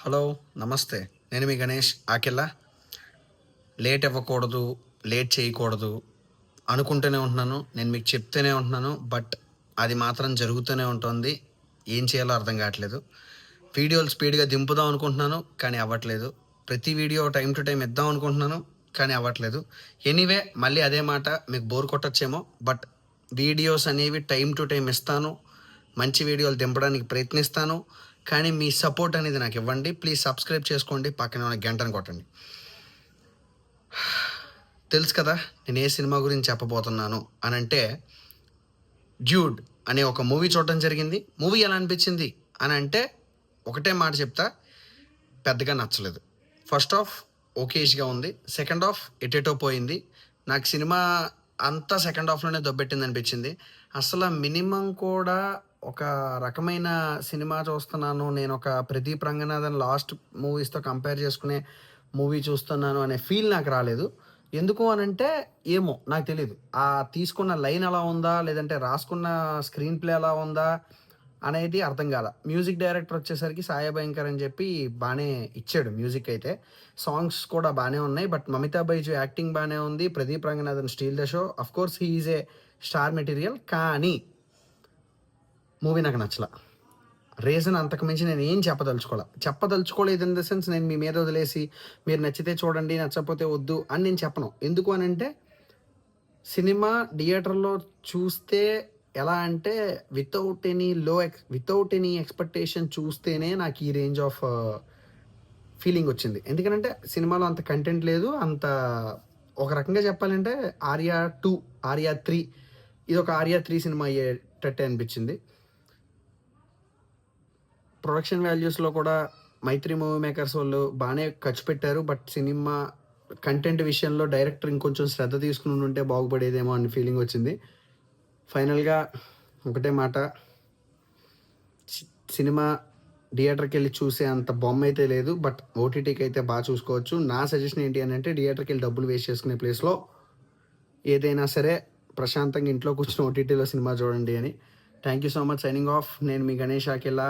Hello, నమస్తే. నేను మీ Ganesh ఆకెళ్ళా. Late అవ్వకూడదు, లేట్ చేయకూడదు అనుకుంటూనే ఉంటున్నాను. నేను మీకు చెప్తూనే ఉంటున్నాను. బట్ అది మాత్రం జరుగుతూనే ఉంటుంది. ఏం చేయాలో అర్థం కావట్లేదు. వీడియోలు స్పీడ్‌గా దింపుదాం అనుకుంటున్నాను, కానీ అవ్వట్లేదు. ప్రతి వీడియో టైమ్ టు టైమ్ ఇద్దాం అనుకుంటున్నాను, కానీ అవ్వట్లేదు. ఎనీవే మళ్ళీ అదే మాట, మీకు బోర్ కొట్టొచ్చేమో. బట్ వీడియోస్ అనేవి టైమ్ టు టైమ్ ఇస్తాను. మంచి వీడియోలు దింపడానికి ప్రయత్నిస్తాను. కానీ మీ సపోర్ట్ అనేది నాకు ఇవ్వండి. ప్లీజ్ సబ్స్క్రైబ్ చేసుకోండి. పక్కనే ఉన్న గంటను కొట్టండి. తెలుసు కదా నేను ఏ సినిమా గురించి చెప్పబోతున్నాను అనంటే, డ్యూడ్ అనే ఒక మూవీ చూడడం జరిగింది. మూవీ ఎలా అనిపించింది అని అంటే ఒకటే మాట చెప్తా, పెద్దగా నచ్చలేదు. ఫస్ట్ హాఫ్ ఓకేష్గా ఉంది. సెకండ్ హాఫ్ ఎటేటో పోయింది. నాకు సినిమా అంతా సెకండ్ హాఫ్లోనే దొబ్బెట్టింది అనిపించింది. అసలు మినిమం కూడా ఒక రకమైన సినిమా చూస్తున్నాను, నేను ఒక ప్రదీప్ రంగనాథన్ లాస్ట్ మూవీస్తో కంపేర్ చేసుకునే మూవీ చూస్తున్నాను అనే ఫీల్ నాకు రాలేదు. ఎందుకు అనంటే ఏమో నాకు తెలీదు. ఆ తీసుకున్న లైన్ ఎలా ఉందా, లేదంటే రాసుకున్న స్క్రీన్ ప్లే ఎలా ఉందా అనేది అర్థం కాల. మ్యూజిక్ డైరెక్టర్ వచ్చేసరికి సాయి అభయంకర్ అని చెప్పి బాగానే ఇచ్చాడు మ్యూజిక్ అయితే. సాంగ్స్ కూడా బాగానే ఉన్నాయి. బట్ మమితా బైజు యాక్టింగ్ బాగానే ఉంది. Pradeep Ranganathan steal the show. Of course he is a star material. కానీ మూవీ నాకు నచ్చల. రీజన్ అంతకు మించి నేను ఏం చెప్పదలుచుకోలేదు ఇన్ ద సెన్స్ నేను మీ మీద వదిలేసి మీరు నచ్చితే చూడండి, నచ్చకపోతే వద్దు అని నేను చెప్పను. ఎందుకు అనంటే సినిమా థియేటర్లో చూస్తే ఎలా అంటే వితౌట్ ఎనీ ఎక్స్పెక్టేషన్ చూస్తేనే నాకు ఈ రేంజ్ ఆఫ్ ఫీలింగ్ వచ్చింది. ఎందుకంటే సినిమాలో అంత కంటెంట్ లేదు. అంత ఒక రకంగా చెప్పాలంటే ఆర్యా 2, ఆర్యా 3 ఇది ఒక ఆర్యా 3 సినిమా అయ్యేటట్టే అనిపించింది. ప్రొడక్షన్ వాల్యూస్లో కూడా మైత్రి మూవీ మేకర్స్ వాళ్ళు బాగానే ఖర్చు పెట్టారు. బట్ సినిమా కంటెంట్ విషయంలో డైరెక్టర్ ఇంకొంచెం శ్రద్ధ తీసుకుని ఉంటే బాగుపడేదేమో అని ఫీలింగ్ వచ్చింది. ఫైనల్గా ఒకటే మాట, సినిమా థియేటర్కి వెళ్ళి చూసే అంత బొమ్మ అయితే లేదు. బట్ ఓటీటీకి అయితే బాగా చూసుకోవచ్చు. నా సజెషన్ ఏంటి అని అంటే, థియేటర్కి వెళ్ళి డబ్బులు వేస్ట్ చేసుకునే ప్లేస్లో ఏదైనా సరే ప్రశాంతంగా ఇంట్లో కూర్చొని ఓటీటీలో సినిమా చూడండి అని. Thank you so much. Signing off. నేను మీ గణేష్ ఆకెల్లా.